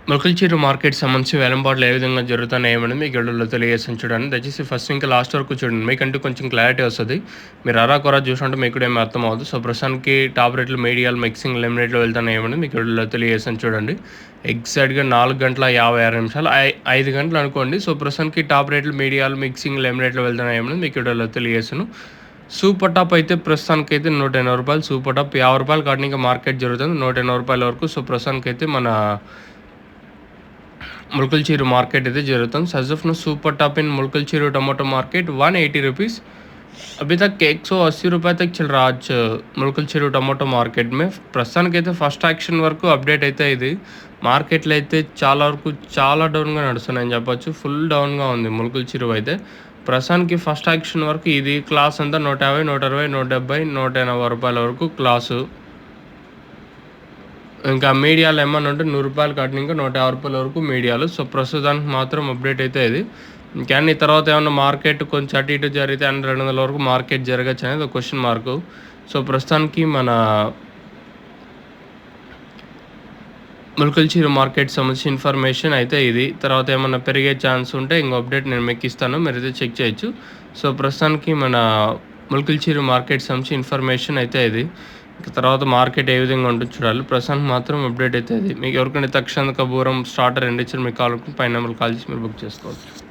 Molakalcheru market సంబంధించి వేలంపాట్లు ఏ విధంగా జరుగుతున్నాయేమని మీకు వీడియోలో తెలియజేస్తాను చూడండి. దయచేసి ఫస్ట్ ఇంకా లాస్ట్ వరకు చూడండి. మీకంటూ కొంచెం క్లారిటీ వస్తది. మీరు అరాకొరా చూసుంటే మీకు కూడా ఏమి అర్థం అవ్వదు. సో, ప్రస్తుతానికి టాప్ రేట్లు మీడియాలు, మిక్సింగ్, లెమినేట్‌లో వెళ్తున్నాయేమని మీకు వీడియోలో తెలియజేస్తాను చూడండి. ఎగ్జాక్ట్‌గా 4 గంటల 56 నిమిషాలు 5 గంటలు అనుకోండి. సో, ప్రస్తుతానికి టాప్ రేట్లు మీడియాలు, మిక్సింగ్, లెమినేట్‌లో వెళ్తున్నాయేమని మీకు వీడియోలో తెలియజేస్తాను. సూపర్ టాప్ అయితే ప్రస్తుతానికైతే రూ. 180 సూపర్ టాప్ రూ. 50 కాటికి ఇంకా మార్కెట్ జరుగుతుంది. రూ. 180 వరకు. సో, ప్రస్తుతానికైతే మన मुलकलचीरू मार्केट जरूरत सजफ्न super top in मुलकलचीरू tomato market 180 rupees अभी तक 180 रुपये तक चल रहा आज मुलकलचीरू टमाटो मार्केट में प्रस्तुतानिकैతే फस्ट एक्शन वరకు अपडेट అయితే ఇది మార్కెట్లో అయితే చాలా డౌన్ గా నడుస్తున్నాయని చెప్పొచ్చు ఫుల్ డౌన్ గా ఉంది ములకల్చీరు అయితే ప్రస్తుతానికి ఫస్ట్ యాక్షన్ వరకు ఇది క్లాస్ అంతా 150 160 170 180 రూపాయల వరకు క్లాసు ఇంకా మీడియాలో ఏమన్నా ఉంటే రూ. 100 కాటిన ఇంకా 150 రూపాయల వరకు మీడియాలు. సో, ప్రస్తుతానికి మాత్రం అప్డేట్ అయితే ఇది. కానీ తర్వాత ఏమన్నా మార్కెట్ కొంచెం అటు ఇటు జరిగితే 200 వరకు మార్కెట్ జరగచ్చు అనేది ఒక క్వశ్చన్ మార్కు. సో, ప్రస్తుతానికి మన ములకల్చీరు మార్కెట్ సంబంధించిన ఇన్ఫర్మేషన్ అయితే ఇది. తర్వాత ఏమన్నా పెరిగే ఛాన్స్ ఉంటే ఇంకో అప్డేట్ నేను మీకు ఇస్తాను. మీరైతే చెక్ చేయొచ్చు. సో, ప్రస్తుతానికి మన ములకల్చీరు మార్కెట్ సంబంధించిన ఇన్ఫర్మేషన్ అయితే ఇది. తర్వాత మార్కెట్ ఏ విధంగా ఉంటుందో చూడాలి. ప్రస్తుతానికి మాత్రం అప్డేట్ అయితే ఇది. మీకు ఎవరికైనా తక్షణ కబూరం స్టార్టర్ ఎండిచ్చారు మీకు కాల్ పైన నెంబర్కి కాల్ చేసి మీరు బుక్ చేసుకోవచ్చు.